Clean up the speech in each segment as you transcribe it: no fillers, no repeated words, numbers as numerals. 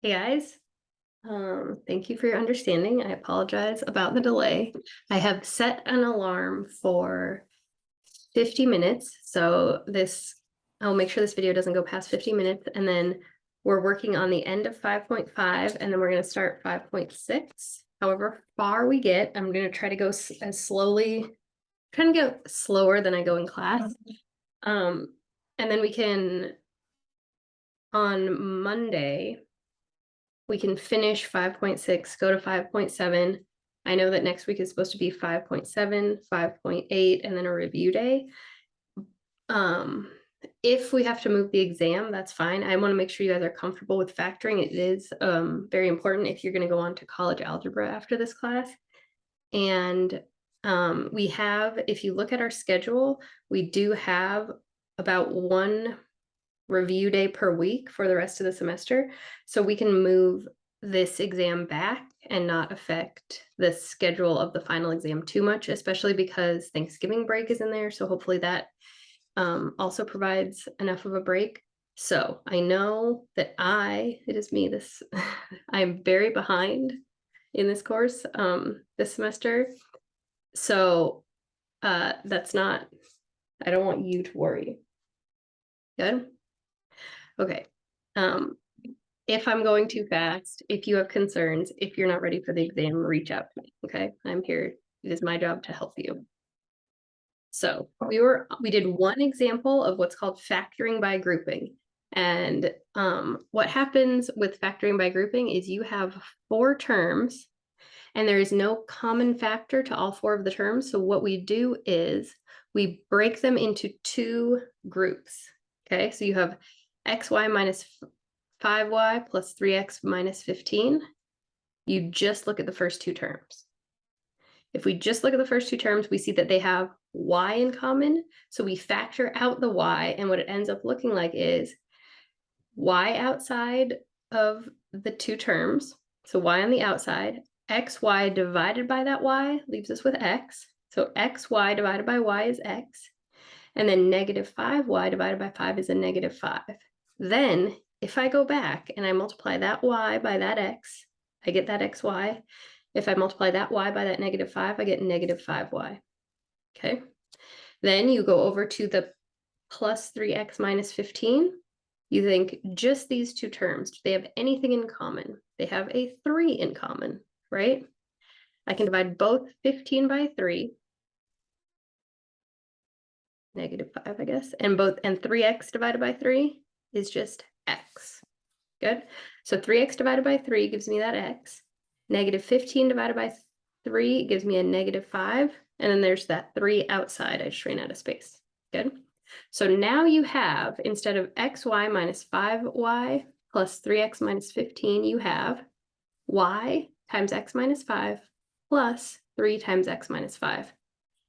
Hey guys, thank you for your understanding. I apologize about the delay. I have set an alarm for 50 minutes, so I'll make sure this video doesn't go past 50 minutes, and then we're working on the end of 5.5, and then we're going to start 5.6. However far we get, I'm going to try to go as slowly, trying to go slower than I go in class. And then we can, on Monday, we can finish 5.6, go to 5.7. I know that next week is supposed to be 5.7, 5.8, and then a review day. If we have to move the exam, that's fine. I want to make sure you guys are comfortable with factoring. It is very important if you're going to go on to college algebra after this class. And we have, if you look at our schedule, we do have about one review day per week for the rest of the semester. So we can move this exam back and not affect the schedule of the final exam too much, especially because Thanksgiving break is in there. So hopefully that also provides enough of a break. So I know that it is me, I'm very behind in this course this semester. So that's not, I don't want you to worry. Good? Okay. If I'm going too fast, if you have concerns, if you're not ready for the exam, reach out to me. Okay. I'm here. It is my job to help you. So we did one example of what's called factoring by grouping. And what happens with factoring by grouping is you have 4 terms and there is no common factor to all 4 of the terms. So what we do is we break them into 2 groups. Okay, so you have xy minus 5y plus 3x minus 15. You just look at the first 2 terms. If we just look at the first 2 terms, we see that they have y in common. So we factor out the y, and what it ends up looking like is y outside of the 2 terms. So y on the outside, xy divided by that y leaves us with x. So xy divided by y is x. And then negative 5y divided by 5 is a negative 5. Then if I go back and I multiply that y by that x, I get that xy. If I multiply that y by that negative 5, I get negative 5y. Okay. Then you go over to the plus 3x minus 15. You think just these 2 terms, do they have anything in common? They have a 3 in common, right? I can divide both 15 by 3. Negative 5, I guess. And 3x divided by 3 is just x. Good. So 3x divided by 3 gives me that x. Negative 15 divided by 3 gives me a negative 5. And then there's that 3 outside. I just ran out of space. Good. So now you have, instead of xy minus 5y plus 3x minus 15, you have y times x minus 5 plus 3 times x minus 5.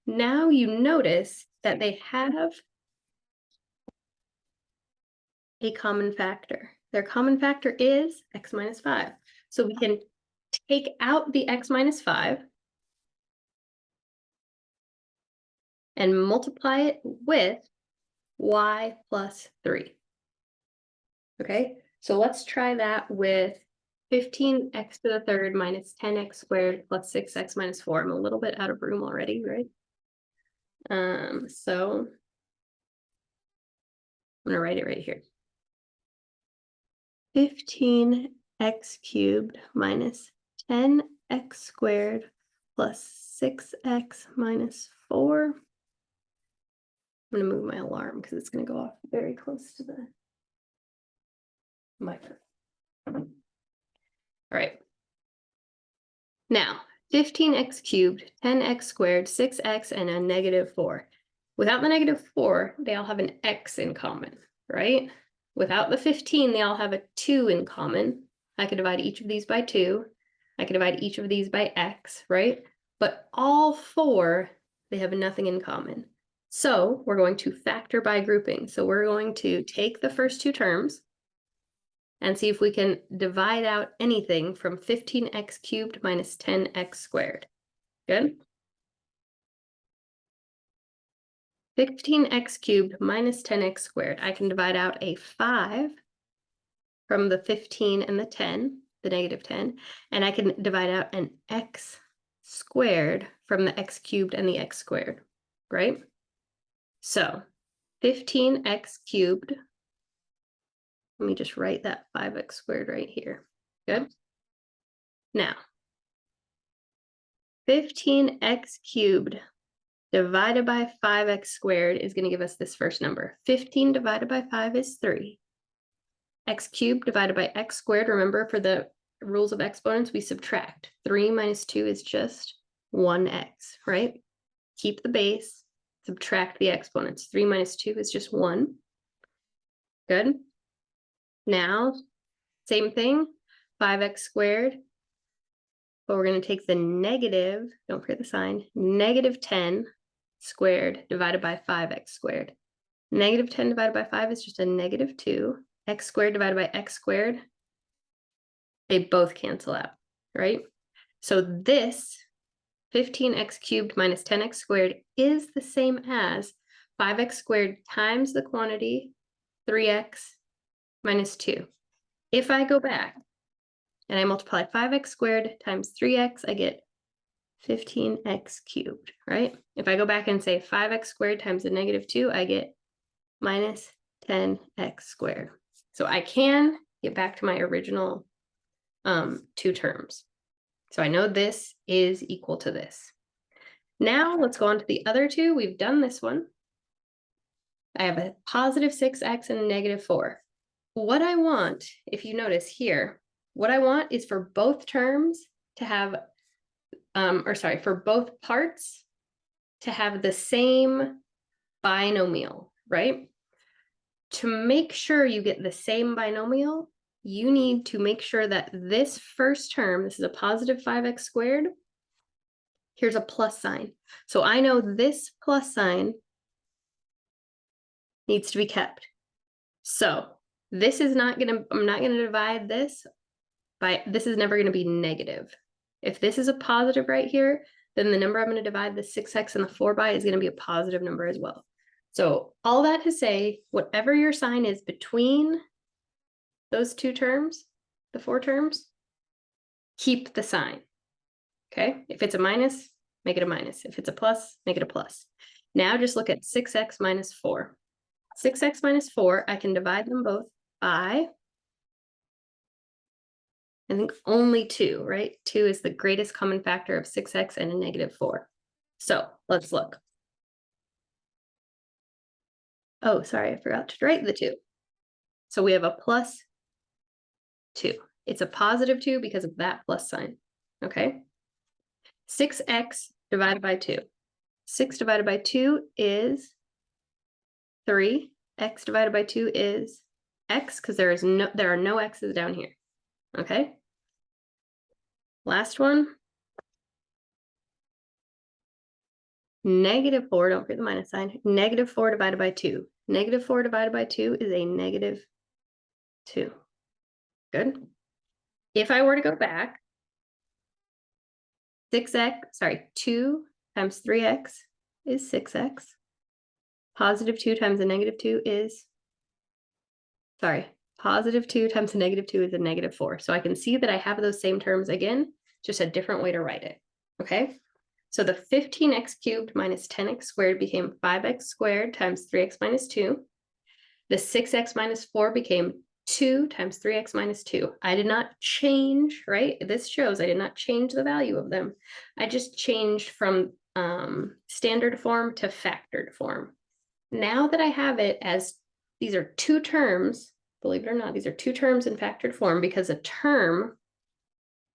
Now you notice that they have a common factor. Their common factor is x minus 5. So we can take out the x minus 5 and multiply it with y plus 3. Okay, so let's try that with 15x to the third minus 10x squared plus 6x minus 4. I'm a little bit out of room already, right? So I'm gonna write it right here. 15x cubed minus 10x squared plus 6x minus 4. I'm gonna move my alarm because it's gonna go off very close to the microphone. All right. Now, 15x cubed, 10x squared, 6x, and a negative 4. Without the negative 4, they all have an x in common, right? Without the 15, they all have a 2 in common. I could divide each of these by 2. I could divide each of these by x, right? But all 4, they have nothing in common. So we're going to factor by grouping. So we're going to take the first 2 terms and see if we can divide out anything from 15x cubed minus 10x squared. Good? 15x cubed minus 10x squared. I can divide out a 5 from the 15 and the 10, the negative 10, and I can divide out an x squared from the x cubed and the x squared, right? So 15x cubed, let me just write that 5x squared right here. Good. Now, 15x cubed divided by 5x squared is going to give us this first number. 15 divided by 5 is 3. X cubed divided by x squared, remember for the rules of exponents, we subtract. 3 minus 2 is just 1x, right? Keep the base, subtract the exponents. 3 minus 2 is just 1. Good. Now, same thing, 5x squared, but we're going to take the negative, don't forget the sign, negative 10 squared divided by 5x squared. Negative 10 divided by 5 is just a negative 2. X squared divided by x squared, they both cancel out, right? So this 15x cubed minus 10x squared is the same as 5x squared times the quantity 3x minus 2. If I go back and I multiply 5x squared times 3x, I get 15x cubed, right? If I go back and say 5x squared times the negative 2, I get minus 10x squared. So I can get back to my original two terms. So I know this is equal to this. Now let's go on to the other two. We've done this one. I have a positive 6x and a negative 4. What I want, if you notice here, what I want is for both terms to have, for both parts to have the same binomial, right? To make sure you get the same binomial, you need to make sure that this first term, this is a positive 5x squared, here's a plus sign. So I know this plus sign needs to be kept. So this is not gonna, I'm not gonna divide this by, this is never gonna be negative. If this is a positive right here, then the number I'm gonna divide the 6x and the 4 by is gonna be a positive number as well. So all that to say, whatever your sign is between those two terms, the 4 terms, keep the sign, okay? If it's a minus, make it a minus. If it's a plus, make it a plus. Now just look at 6x minus 4. 6x minus 4, I can divide them both by, I think only 2, right? 2 is the greatest common factor of 6x and a negative 4. So let's look. Oh, sorry, I forgot to write the 2. So we have a plus 2. It's a positive 2 because of that plus sign, okay? 6x divided by 2. 6 divided by 2 is 3. X divided by 2 is x, because there are no x's down here, okay? Last one. Negative 4, don't forget the minus sign. Negative 4 divided by 2. Negative 4 divided by 2 is a negative 2. Good. If I were to go back, 2 times 3x is 6x. Positive 2 times a negative 2 is, positive 2 times a negative 2 is a negative 4. So I can see that I have those same terms again, just a different way to write it, okay? So the 15x cubed minus 10x squared became 5x squared times 3x minus 2. The 6x minus 4 became 2 times 3x minus 2. I did not change, right? This shows I did not change the value of them. I just changed from standard form to factored form. Now that I have it as, these are two terms, believe it or not, these are two terms in factored form because a term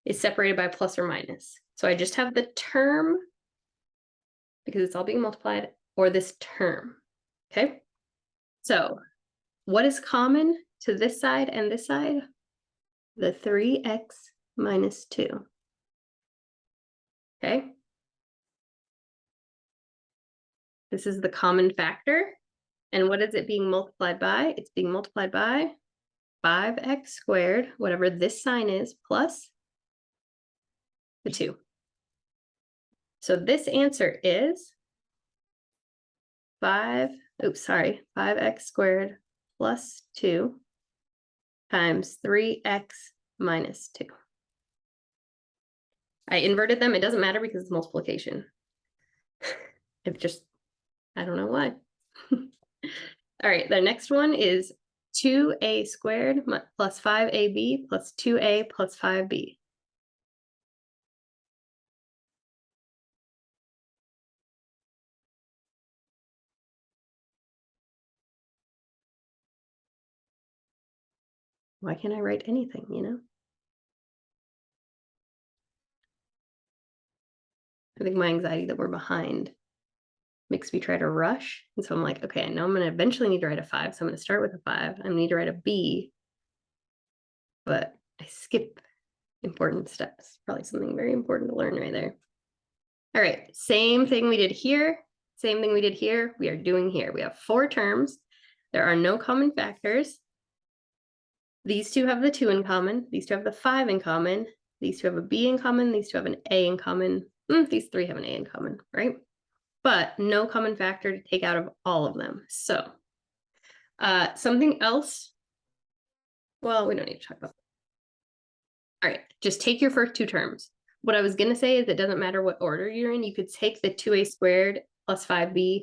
is separated by plus or minus. So I just have the term, because it's all being multiplied, or this term, okay? So what is common to this side and this side? The 3x minus 2, okay? This is the common factor. And what is it being multiplied by? It's being multiplied by 5x squared, whatever this sign is, plus the 2. So this answer is 5x squared plus 2 times 3x minus 2. I inverted them. It doesn't matter because it's multiplication. It just, I don't know why. All right, the next one is 2a squared plus 5ab plus 2a plus 5b. Why can't I write anything, you know? I think my anxiety that we're behind makes me try to rush. And so I'm like, okay, I know I'm going to eventually need to write a 5. So I'm going to start with a 5. I need to write a b, but I skip important steps. Probably something very important to learn right there. All right, same thing we did here. Same thing we did here. We are doing here. We have 4 terms. There are no common factors. These two have the 2 in common. These two have the 5 in common. These two have a b in common. These two have an a in common. These 3 have an a in common, right? But no common factor to take out of all of them. So something else. Well, we don't need to talk about that. All right, just take your first 2 terms. What I was going to say is it doesn't matter what order you're in. You could take the 2a squared plus 5b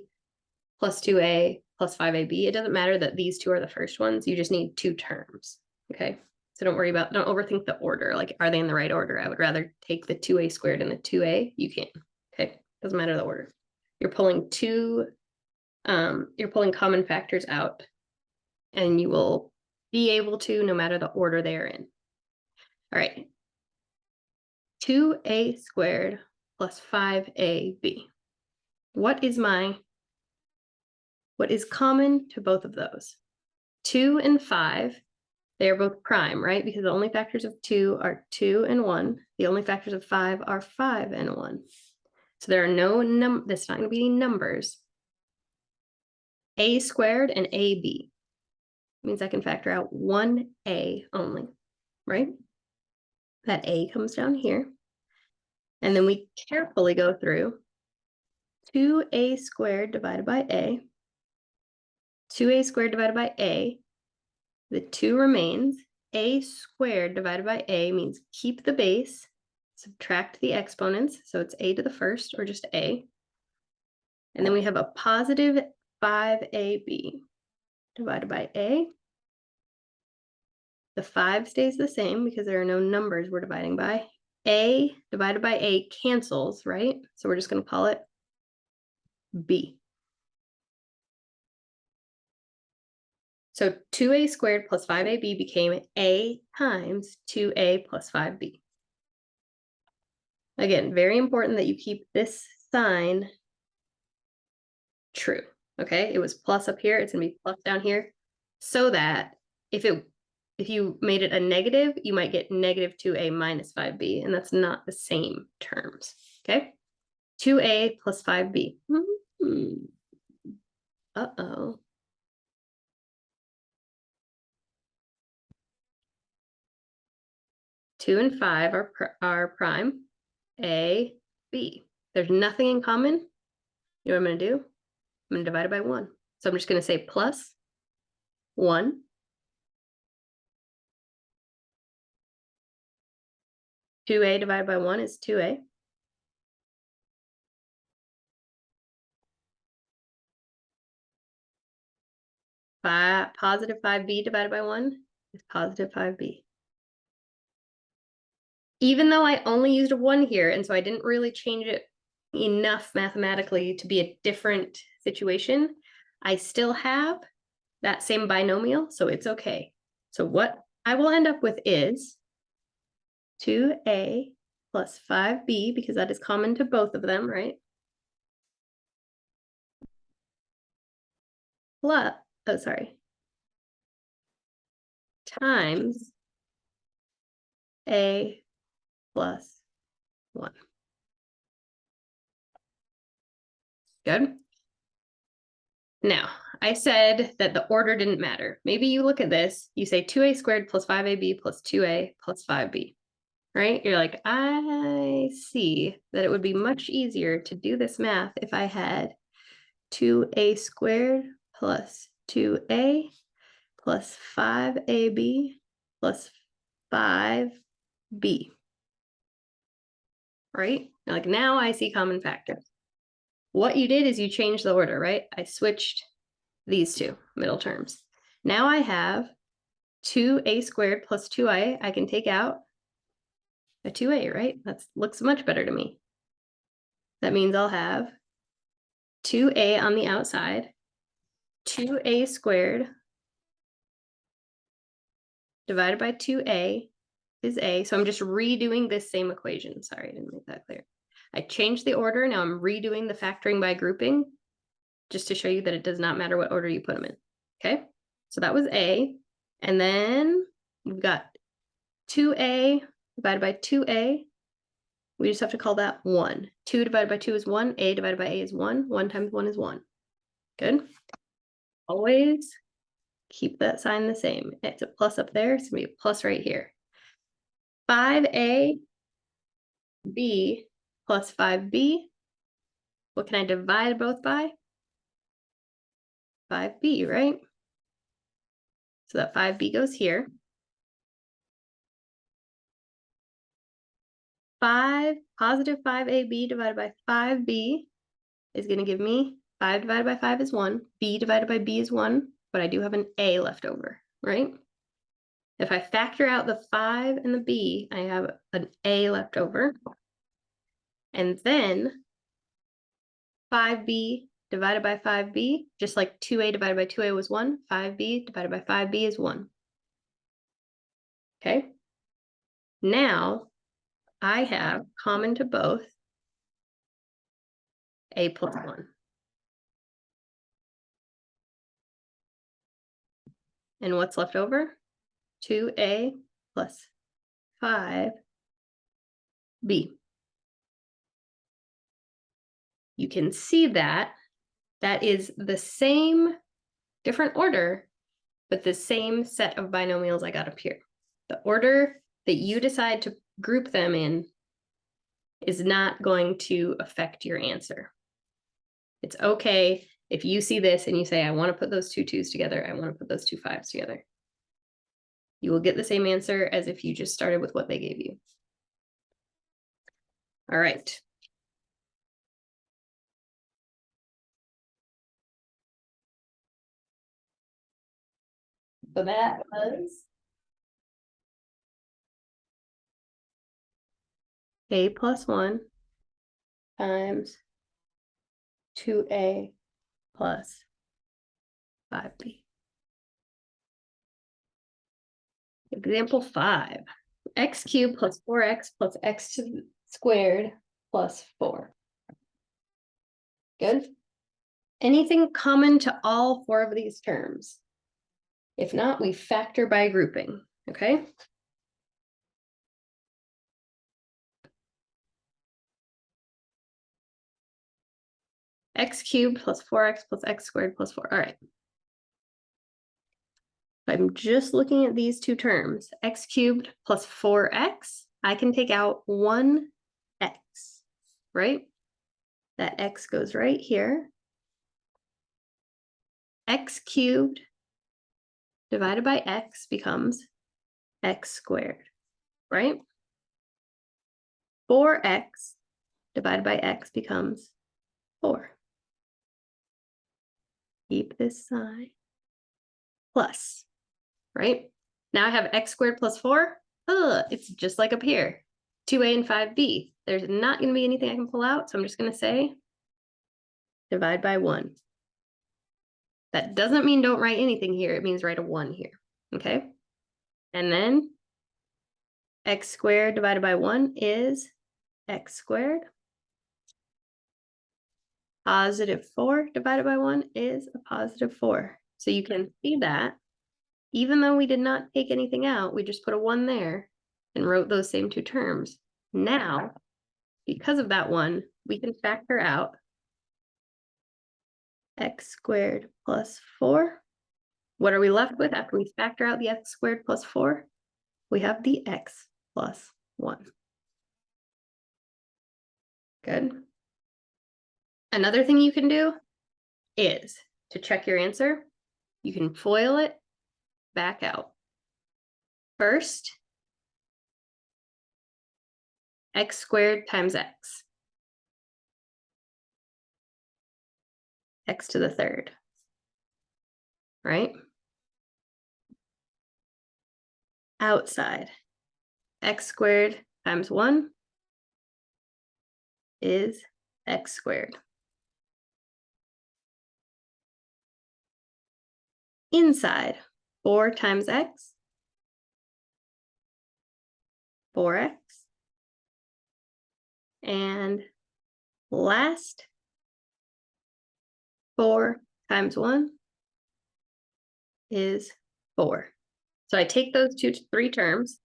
plus 2a plus 5ab. It doesn't matter that these 2 are the first ones. You just need 2 terms. Okay. So don't overthink the order. Like, are they in the right order? I would rather take the 2a squared and the 2a. You can. Okay. Doesn't matter the order. You're pulling common factors out, and you will be able to, no matter the order they are in. All right. 2a squared plus 5ab. What is common to both of those? 2 and 5, they are both prime, right? Because the only factors of 2 are 2 and 1. The only factors of 5 are 5 and 1. So there are no there's not going to be any numbers. A squared and AB means I can factor out 1a only, right? That a comes down here. And then we carefully go through 2a squared divided by a, 2a squared divided by a, the 2 remains. A squared divided by a means keep the base, subtract the exponents, so it's a to the first, or just a. And then we have a positive 5ab divided by a. The 5 stays the same because there are no numbers we're dividing by. A divided by a cancels, right? So we're just going to call it b. So 2a squared plus 5ab became a times 2a plus 5b. Again, very important that you keep this sign true, okay? It was plus up here, it's gonna be plus down here, so that if you made it a negative, you might get negative 2a minus 5b, and that's not the same terms, okay? 2a plus 5b. Uh-oh. Two and 5 are prime. A, B. There's nothing in common. You know what I'm going to do? I'm going to divide it by 1. So I'm just going to say plus 1. 2a divided by 1 is 2a. Positive 5b divided by 1 is positive 5b. Even though I only used a 1 here, and so I didn't really change it enough mathematically to be a different situation, I still have that same binomial, so it's okay. So what I will end up with is 2a plus 5b, because that is common to both of them, right? Plus, oh, sorry. Times a plus 1. Good. Now, I said that the order didn't matter. Maybe you look at this, you say 2a squared plus 5ab plus 2a plus 5b, right? You're like, I see that it would be much easier to do this math if I had 2a squared plus 2a plus 5ab plus 5b. Right? Like now I see common factors. What you did is you changed the order, right? I switched these two middle terms. Now I have 2a squared plus 2a. I can take out a 2a, right? That looks much better to me. That means I'll have 2a on the outside, 2a squared divided by 2a is a. So I'm just redoing this same equation. Sorry, I didn't make that clear. I changed the order. Now I'm redoing the factoring by grouping just to show you that it does not matter what order you put them in. Okay, so that was a. And then we've got 2a divided by 2a. We just have to call that 1. 2 divided by 2 is 1. A divided by a is 1. 1 times 1 is 1. Good. Always keep that sign the same. It's a plus up there. It's going to be a plus right here. 5a b plus 5b. What can I divide both by? 5b, right? So that 5b goes here. 5 5ab divided by 5b is going to give me 5 divided by 5 is 1. B divided by b is 1, but I do have an a left over, right? If I factor out the 5 and the b, I have an a left over. And then 5b divided by 5b, just like 2a divided by 2a was 1, 5b divided by 5b is 1. Okay? Now, I have common to both a plus 1. And what's left over? 2a plus 5b. You can see that that is the same, different order, but the same set of binomials I got up here. The order that you decide to group them in is not going to affect your answer. It's okay if you see this and you say, I want to put those two 2's together, I want to put those two 5's together. You will get the same answer as if you just started with what they gave you. All right. So that was a plus 1 times 2a plus 5b. Example 5, x cubed plus 4x plus x squared plus 4. Good. Anything common to all 4 of these terms? If not, we factor by grouping, okay? X cubed plus 4x plus x squared plus 4. All right. I'm just looking at these two terms, x cubed plus 4x. I can take out 1x, right? That x goes right here. X cubed divided by x becomes x squared, right? 4x divided by x becomes 4. Keep this sign. Plus, right? Now I have x squared plus 4. It's just like up here. 2a and 5b. There's not going to be anything I can pull out, so I'm just going to say divide by 1. That doesn't mean don't write anything here. It means write a 1 here, okay? And then x squared divided by 1 is x squared. Positive 4 divided by 1 is a positive 4. So you can see that even though we did not take anything out, we just put a 1 there and wrote those same two terms. Now, because of that 1, we can factor out x squared plus 4. What are we left with after we factor out the x squared plus 4? We have the x plus 1. Good. Another thing you can do is to check your answer, you can FOIL it, back out. first, x squared times x. X to the third, right? Outside, x squared times 1 is x squared. Inside, 4 times x, 4x. And last, 4 times 1 is 4. So I take those three terms,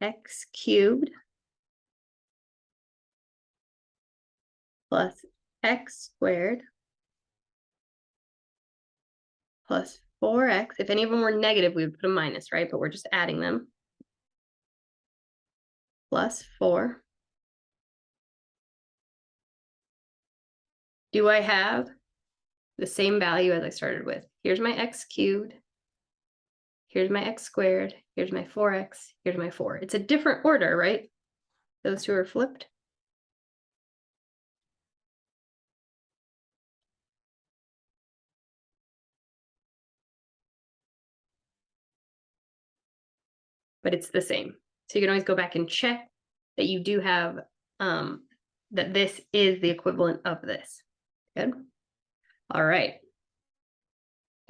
x cubed plus x squared plus 4x. If any of them were negative, we would put a minus, right? But we're just adding them. Plus 4. Do I have the same value as I started with? Here's my x cubed. Here's my x squared. Here's my 4x. Here's my 4. It's a different order, right? Those two are flipped. But it's the same. So you can always go back and check that you do have, that this is the equivalent of this. Good. All right.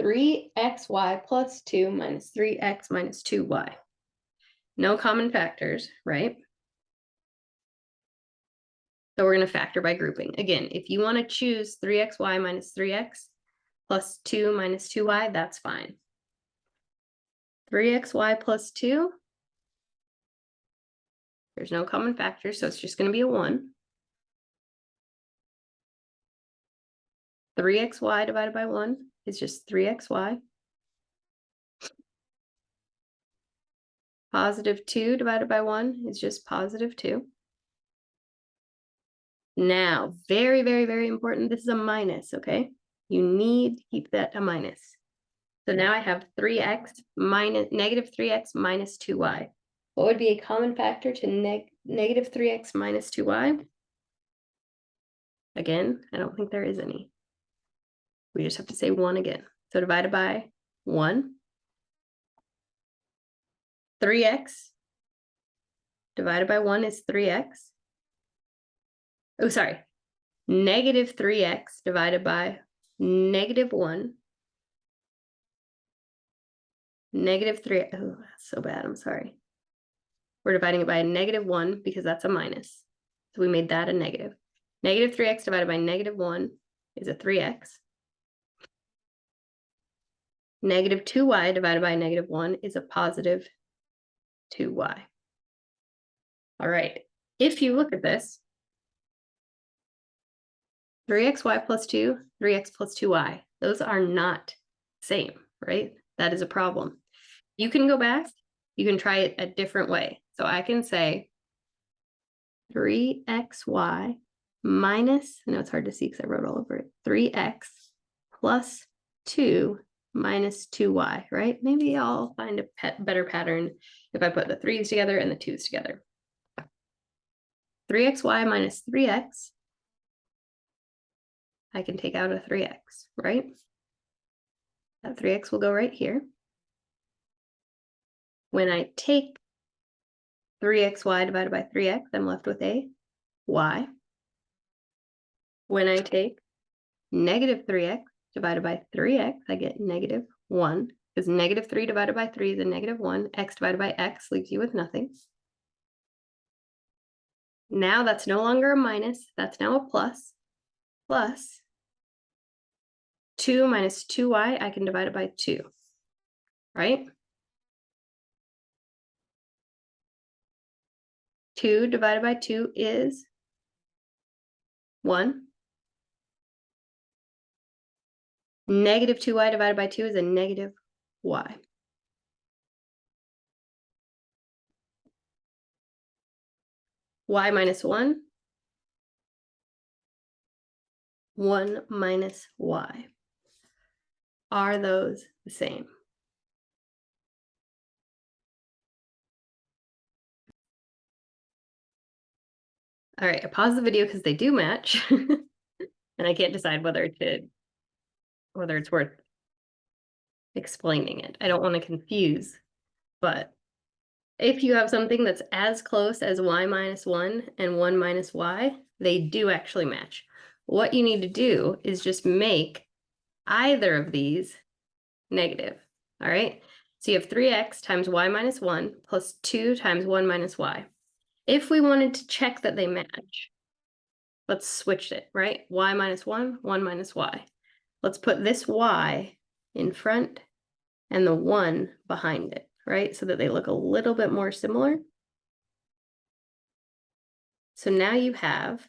3xy plus 2 minus 3x minus 2y. No common factors, right? So we're going to factor by grouping. Again, if you want to choose 3xy minus 3x plus 2 minus 2y, that's fine. 3xy plus 2. There's no common factor, so it's just going to be a 1. 3xy divided by 1 is just 3xy. Positive 2 divided by 1 is just positive 2. Now, very, very, very important. This is a minus, okay? You need to keep that a minus. So now I have 3x minus negative 3x minus 2y. What would be a common factor to negative 3x minus 2y? Again, I don't think there is any. We just have to say 1 again. So divided by 1. 3x divided by 1 is 3x. Oh, sorry. Negative 3x divided by negative 1. Negative 3. Oh, that's so bad. I'm sorry. We're dividing it by a negative 1 because that's a minus. So we made that a negative. Negative 3x divided by negative 1 is a 3x. Negative 2y divided by negative 1 is a positive 2y. All right. If you look at this, 3xy plus 2, 3x plus 2y, those are not same, right? That is a problem. You can go back, you can try it a different way. So I can say 3xy minus, I know it's hard to see because I wrote all over it, 3x plus 2 minus 2y, right? Maybe I'll find a better pattern if I put the 3's together and the 2's together. 3xy minus 3x, I can take out a 3x, right? That 3x will go right here. When I take 3xy divided by 3x, I'm left with a y. When I take negative 3x divided by 3x, I get negative 1, because negative 3 divided by 3 is a negative 1. X divided by x leaves you with nothing. Now that's no longer a minus, that's now a plus. Plus 2 minus 2y, I can divide it by 2, right? 2 divided by 2 is 1. Negative 2y divided by 2 is a negative y. Y minus 1, 1 minus y. Are those the same? All right, I paused the video because they do match. And I can't decide whether it's worth explaining it. I don't want to confuse, but if you have something that's as close as y minus 1 and 1 minus y, they do actually match. What you need to do is just make either of these negative, all right? So you have 3x times y minus 1 plus 2 times 1 minus y. If we wanted to check that they match, let's switch it, right? Y minus 1, 1 minus y. Let's put this y in front and the 1 behind it, right? So that they look a little bit more similar. So now you have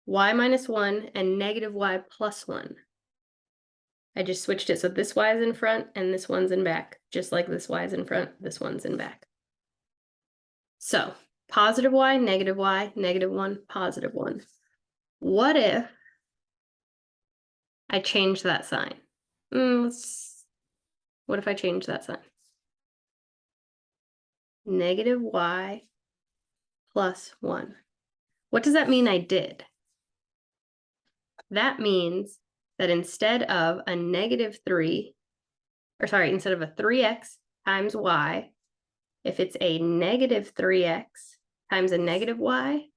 y minus 1 and negative y plus 1. I just switched it so this y is in front and this one's in back, just like this y is in front, this one's in back. So positive y, negative 1, positive 1. What if I change that sign? What if I change that sign? Negative y plus 1. What does that mean I did? That means that instead of a negative 3, instead of a 3x times y, if it's a negative 3x times a negative y,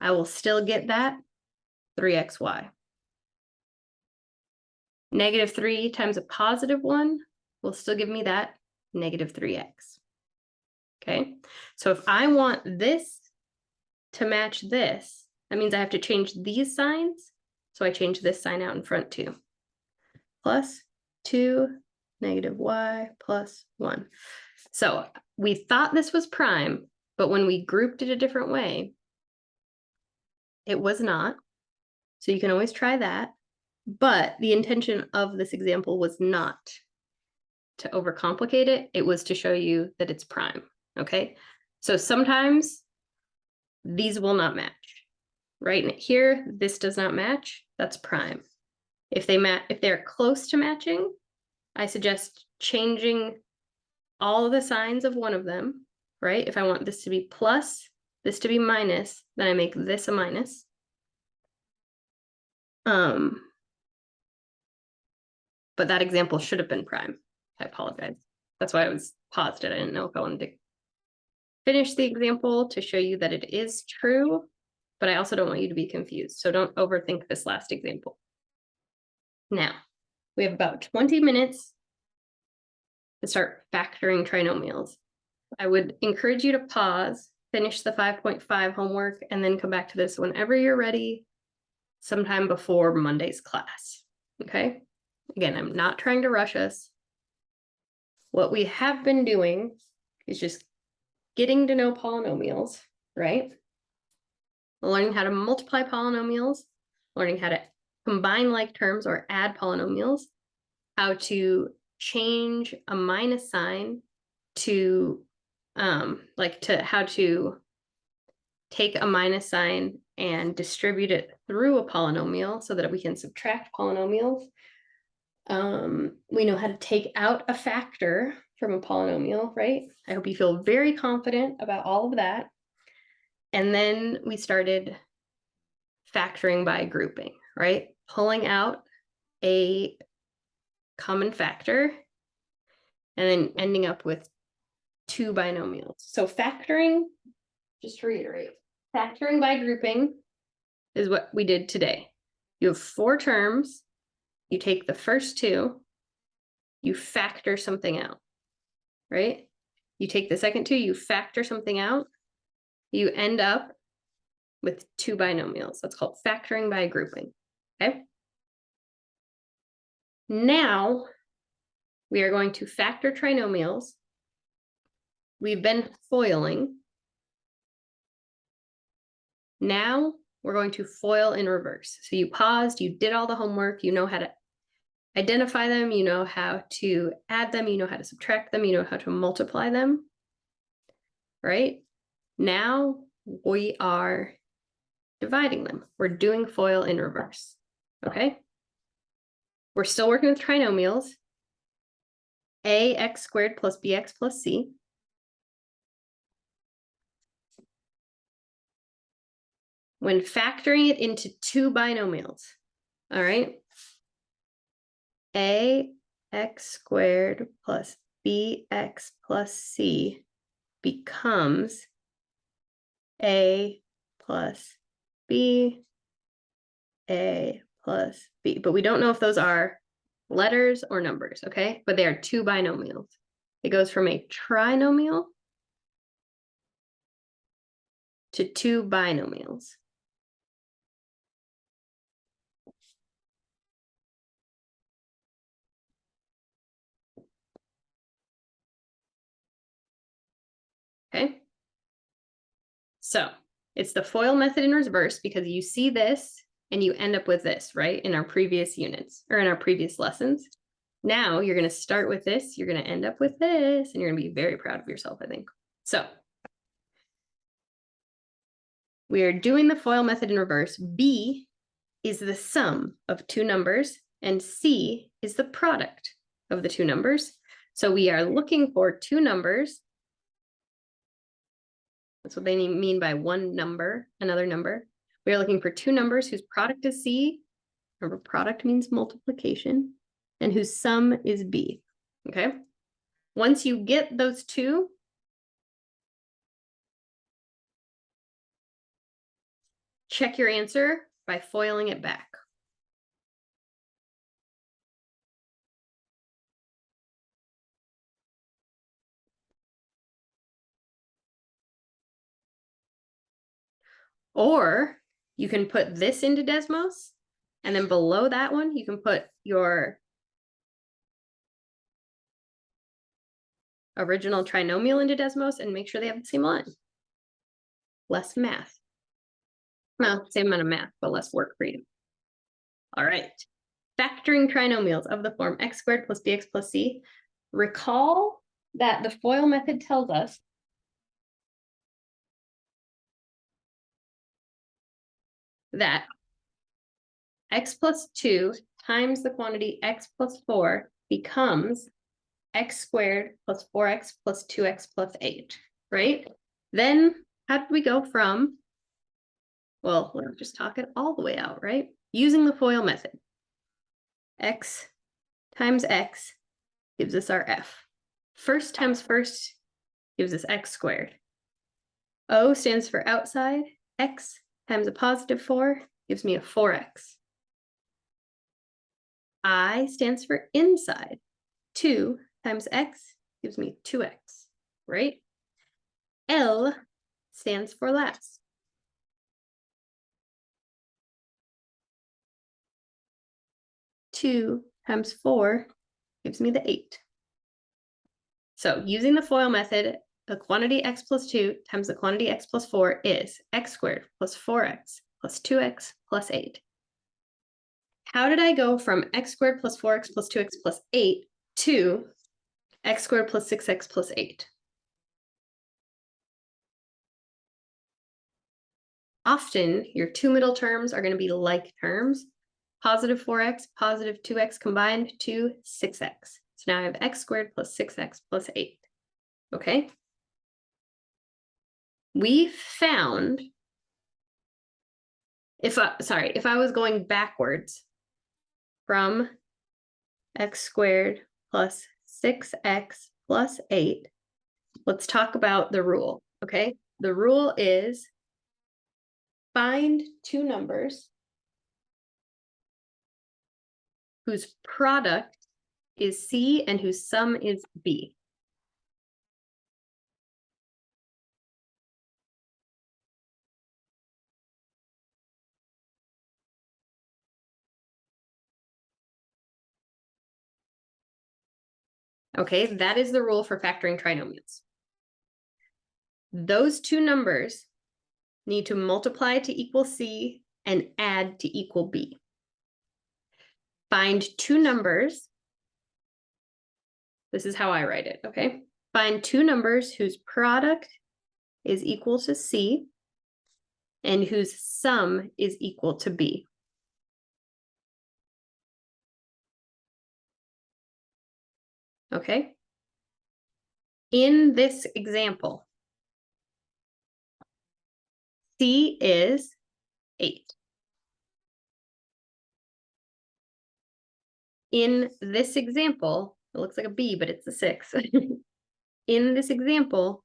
I will still get that 3xy. Negative 3 times a positive 1 will still give me that negative 3x. Okay, so if I want this to match this, that means I have to change these signs. So I change this sign out in front too. Plus 2 negative y plus 1. So we thought this was prime, but when we grouped it a different way, it was not. So you can always try that. But the intention of this example was not to overcomplicate it. It was to show you that it's prime, okay? So sometimes these will not match. Right here, this does not match, that's prime. If they're close to matching, I suggest changing all of the signs of one of them, right? If I want this to be plus, this to be minus, then I make this a minus. But that example should have been prime. I apologize. That's why I was paused it. I didn't know if I wanted to finish the example to show you that it is true, but I also don't want you to be confused. So don't overthink this last example. Now, we have about 20 minutes to start factoring trinomials. I would encourage you to pause, finish the 5.5 homework, and then come back to this whenever you're ready, sometime before Monday's class, okay? Again, I'm not trying to rush us. What we have been doing is just getting to know polynomials, right? Learning how to multiply polynomials, learning how to combine like terms or add polynomials, how to change a minus sign to how to take a minus sign and distribute it through a polynomial so that we can subtract polynomials. We know how to take out a factor from a polynomial, right? I hope you feel very confident about all of that. And then we started factoring by grouping, right? Pulling out a common factor and then ending up with two binomials. So factoring, just to reiterate, factoring by grouping is what we did today. You have 4 terms, you take the first 2, you factor something out, right? You take the second 2, you factor something out, you end up with 2 binomials. That's called factoring by grouping, okay? Now, we are going to factor trinomials. We've been foiling. Now, we're going to FOIL in reverse. So you paused, you did all the homework, you know how to identify them, you know how to add them, you know how to subtract them, you know how to multiply them, right? Now we are dividing them. We're doing FOIL in reverse, okay? We're still working with trinomials. Ax squared plus bx plus c. when factoring it into two binomials, all right, ax squared plus bx plus c becomes a plus b, a plus b. But we don't know if those are letters or numbers, okay? But they are two binomials. It goes from a trinomial to two binomials. Okay? So it's the FOIL method in reverse because you see this and you end up with this, right? In our previous units or in our previous lessons. Now you're going to start with this, you're going to end up with this, and you're going to be very proud of yourself, I think. So we are doing the FOIL method in reverse. B is the sum of two numbers, and C is the product of the two numbers. So we are looking for two numbers. That's what they mean by one number, another number. We are looking for two numbers whose product is C. Remember, product means multiplication, and whose sum is B. Okay? Once you get those two, check your answer by foiling it back. Or you can put this into Desmos, and then below that one, you can put your original trinomial into Desmos and make sure they have the same line. Less math. Well, same amount of math, but less work for you. All right. Factoring trinomials of the form x squared plus bx plus c. Recall that the FOIL method tells us that x plus 2 times the quantity x plus 4 becomes x squared plus 4x plus 2x plus 8, right? Then how did we go from, well, let's just talk it all the way out, right? Using the FOIL method. X times x gives us our f. First times first gives us x squared. O stands for outside. X times a positive 4 gives me a 4x. I stands for inside. 2 times x gives me 2x, right? L stands for last. Two times 4 gives me the 8. So using the FOIL method, the quantity x plus 2 times the quantity x plus 4 is x squared plus 4x plus 2x plus 8. How did I go from x squared plus 4x plus 2x plus 8 to x squared plus 6x plus 8? Often, your two middle terms are going to be like terms. Positive 4x, positive 2x combined to 6x. So now I have x squared plus 6x plus 8. Okay? We found, if I was going backwards from x squared plus 6x plus 8, let's talk about the rule, okay? The rule is find two numbers whose product is C and whose sum is B. Okay, that is the rule for factoring trinomials. Those two numbers need to multiply to equal C and add to equal B. Find two numbers. This is how I write it, okay? Find two numbers whose product is equal to C and whose sum is equal to B. Okay? In this example, C is 8. In this example, it looks like a B, but it's a 6. In this example,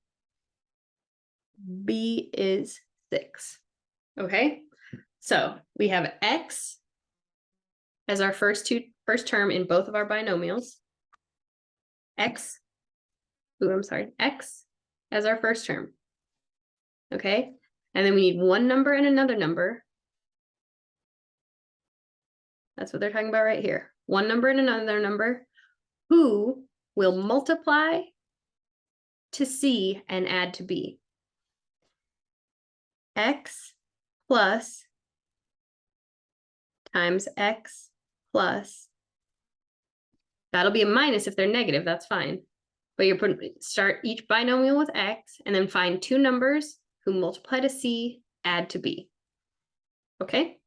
B is 6. Okay, so we have X as our first term in both of our binomials. X as our first term. Okay, and then we need one number and another number. That's what they're talking about right here. One number and another number who will multiply to C and add to B. X plus times X plus. That'll be a minus if they're negative, that's fine. But you're start each binomial with X and then find two numbers who multiply to C, add to B. Okay?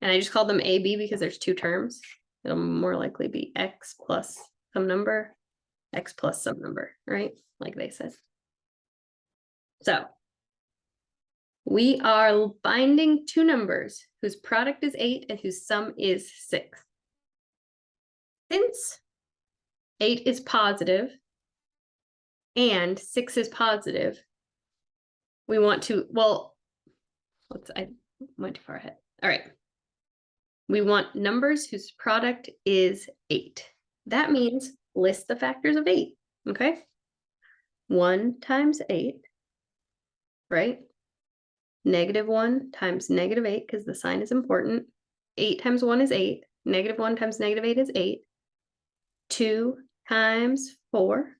And I just called them A, B because there's two terms. It'll more likely be X plus some number, X plus some number, right? Like they said. So we are finding two numbers whose product is 8 and whose sum is 6. Since 8 is positive and 6 is positive, we want to, well, I went too far ahead. All right. We want numbers whose product is 8. That means list the factors of 8, okay? 1 times 8, right? -1 times -8, because the sign is important. 8 times 1 is 8. -1 times -8 is 8. 2 times 4.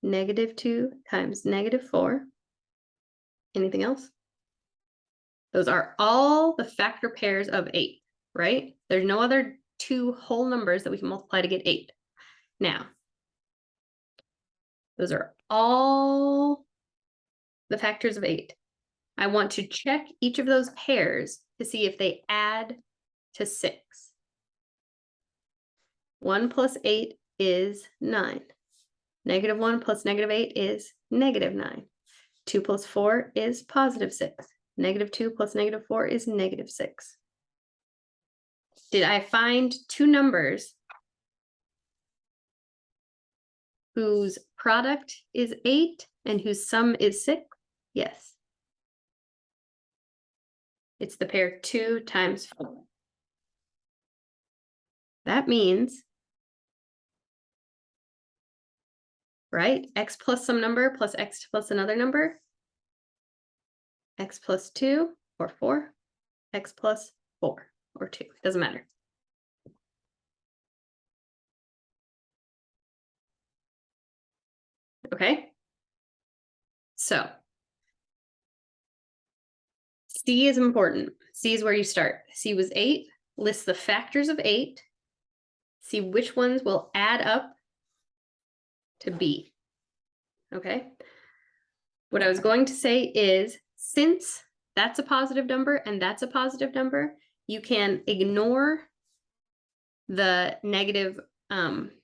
-2 times -4. Anything else? Those are all the factor pairs of 8, right? There's no other two whole numbers that we can multiply to get 8. Now, those are all the factors of 8. I want to check each of those pairs to see if they add to 6. 1 plus 8 is 9. -1 plus -8 is -9. 2 plus 4 is +6. -2 plus -4 is -6. Did I find two numbers whose product is 8 and whose sum is 6? Yes. It's the pair 2 times 4. That means, right, X plus some number plus X plus another number, X plus 2 or 4, X plus 4 or 2, doesn't matter. Okay, so C is important. C is where you start. C was 8, list the factors of 8, see which ones will add up to B. Okay, what I was going to say is, since that's a positive number and that's a positive number, you can ignore the negative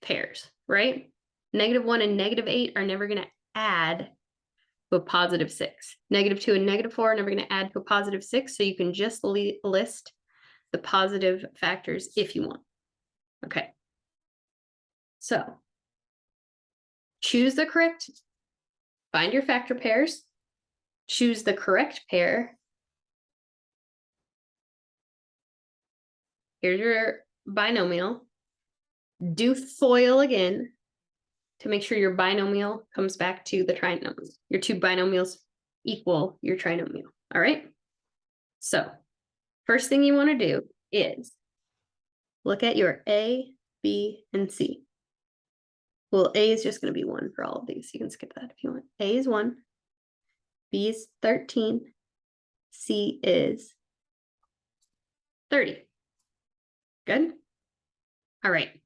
pairs, right? -1 and -8 are never going to add to a +6. -2 and -4 are never going to add to a +6, so you can just list the positive factors if you want. Okay. So choose the correct, find your factor pairs, choose the correct pair. Here's your binomial. Do FOIL again to make sure your binomial comes back to the trinomial. Your two binomials equal your trinomial. All right. So first thing you want to do is look at your A, B, and C. Well, A is just going to be 1 for all of these. You can skip that if you want. A is 1. B is 13. C is 30. Good? All right.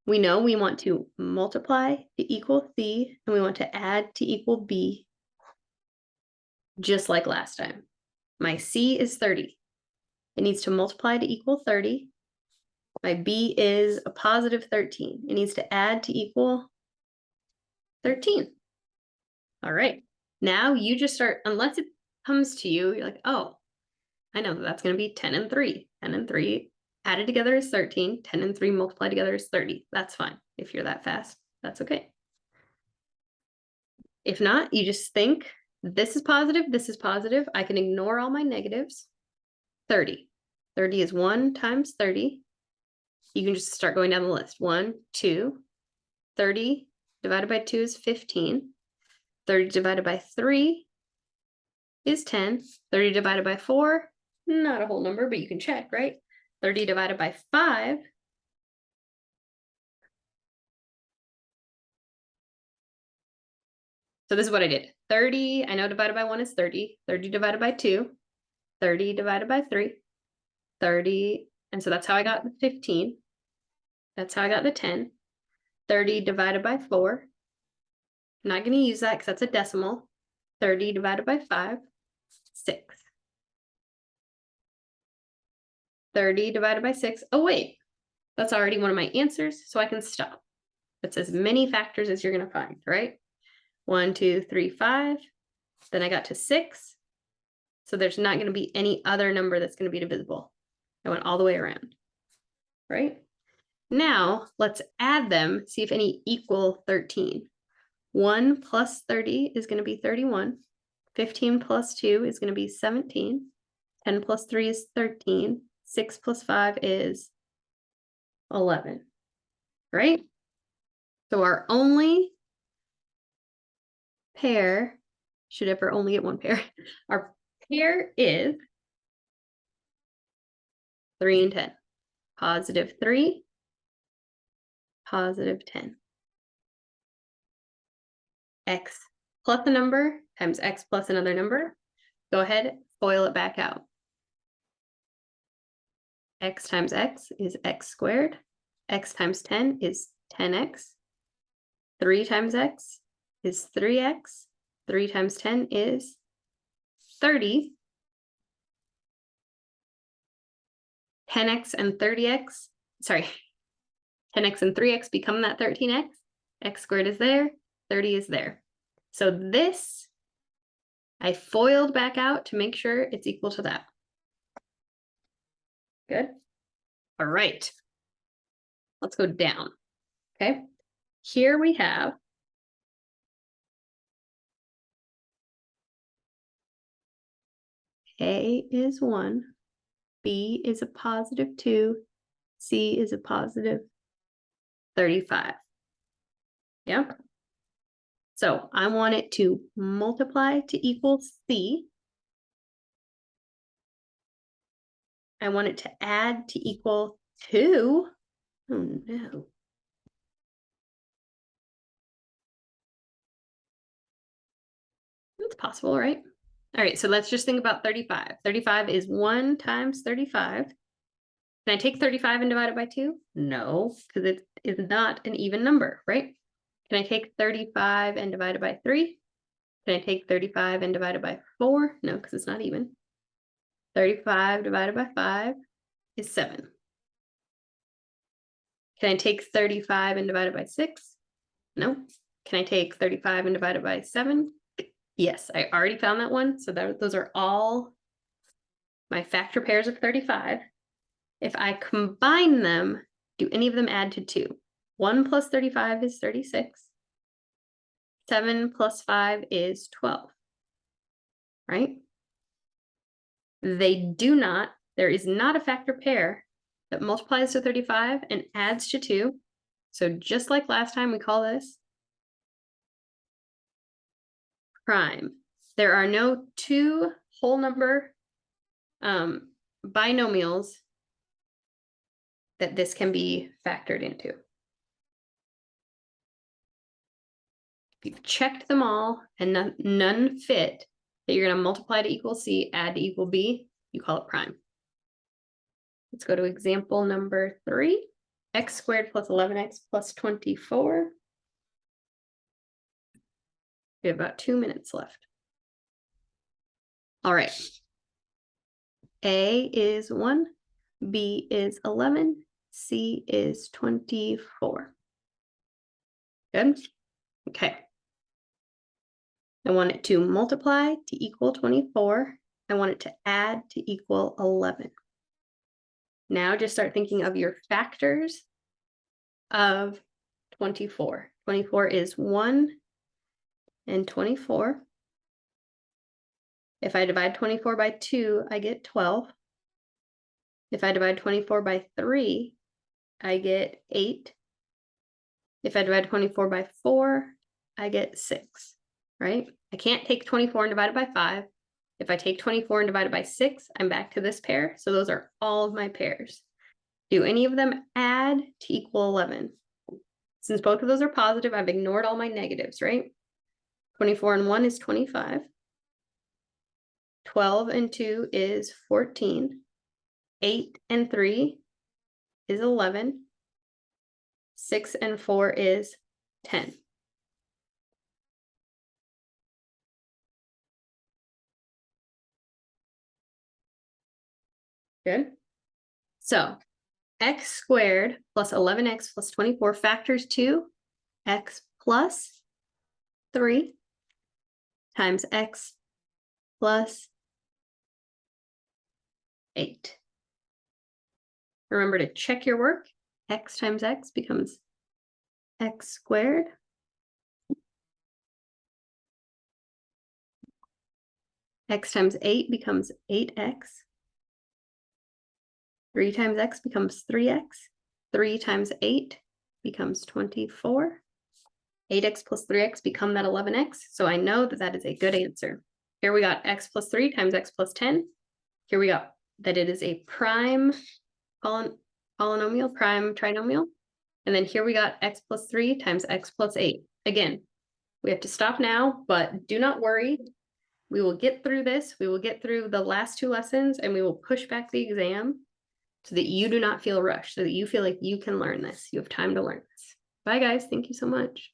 We know we want to multiply to equal C, and we want to add to equal B, just like last time. My C is 30. It needs to multiply to equal 30. My B is a +13. It needs to add to equal 13. All right. Now you just start, unless it comes to you, you're like, oh, I know that's going to be 10 and 3. 10 and 3 added together is 13. 10 and 3 multiplied together is 30. That's fine. If you're that fast, that's okay. If not, you just think this is positive, this is positive. I can ignore all my negatives. 30. 30 is 1 times 30. You can just start going down the list. 1, 2, 30 divided by 2 is 15. 30 divided by 3 is 10. 30 divided by 4, not a whole number, but you can check, right? 30 divided by 5 . So this is what I did. 30, I know divided by 1 is 30. 30 divided by 2, 30 divided by 3, 30. And so that's how I got the 15. That's how I got the 10. 30 divided by 4. I'm not going to use that because that's a decimal. 30 divided by 5, 6. 30 divided by 6. Oh, wait. That's already one of my answers, so I can stop. It's as many factors as you're going to find, right? 1, 2, 3, 5. Then I got to 6. So there's not going to be any other number that's going to be divisible. I went all the way around, right? Now let's add them, see if any equal 13. 1 plus 30 is going to be 31. 15 plus 2 is going to be 17. 10 plus 3 is 13. 6 plus 5 is 11, right? So our only pair, should ever only get one pair, our pair is 3 and 10. Positive 3, positive 10. X plus a number times x plus another number. Go ahead, FOIL it back out. X times x is x squared. X times 10 is 10x. 3 times x is 3x. 3 times 10 is 30. 10x and 30x, sorry, 10x and 3x become that 13x. X squared is there, 30 is there. So this, I FOILed back out to make sure it's equal to that. Good. All right. Let's go down. Okay. Here we have A is 1, B is a positive 2, C is a positive 35. Yeah. So I want it to multiply to equal C. I want it to add to equal 2. Oh no. It's possible, right? All right, so let's just think about 35. 35 is 1 times 35. Can I take 35 and divide it by 2? No, because it is not an even number, right? Can I take 35 and divide it by 3? Can I take 35 and divide it by 4? No, because it's not even. 35 divided by 5 is 7. Can I take 35 and divide it by 6? No. Can I take 35 and divide it by 7? Yes, I already found that one. So those are all my factor pairs of 35. If I combine them, do any of them add to 2? 1 plus 35 is 36. 7 plus 5 is 12, right? They do not, there is not a factor pair that multiplies to 35 and adds to 2. So just like last time, we call this prime. There are no 2 whole number binomials that this can be factored into. If you've checked them all and none fit, that you're going to multiply to equal C, add to equal B, you call it prime. Let's go to example number 3. X squared plus 11x plus 24. We have about 2 minutes left. All right. A is 1, B is 11, C is 24. Good? Okay. I want it to multiply to equal 24. I want it to add to equal 11. Now just start thinking of your factors of 24. 24 is 1 and 24. If I divide 24 by 2, I get 12. If I divide 24 by 3, I get 8. If I divide 24 by 4, I get 6, right? I can't take 24 and divide it by 5. If I take 24 and divide it by 6, I'm back to this pair. So those are all of my pairs. Do any of them add to equal 11? Since both of those are positive, I've ignored all my negatives, right? 24 and 1 is 25. 12 and 2 is 14. 8 and 3 is 11. 6 and 4 is 10. Good. So x squared plus 11x plus 24 factors to x plus 3 times x plus 8. Remember to check your work. X times x becomes x squared. X times 8 becomes 8x. 3 times x becomes 3x. 3 times 8 becomes 24. 8x plus 3x become that 11x. So I know that that is a good answer. Here we got x plus 3 times x plus 10. Here we got that it is a prime polynomial, prime trinomial. And then here we got x plus 3 times x plus 8. Again, we have to stop now, but do not worry. We will get through this. We will get through the last 2 lessons and we will push back the exam so that you do not feel rushed, so that you feel like you can learn this. You have time to learn this. Bye, guys. Thank you so much.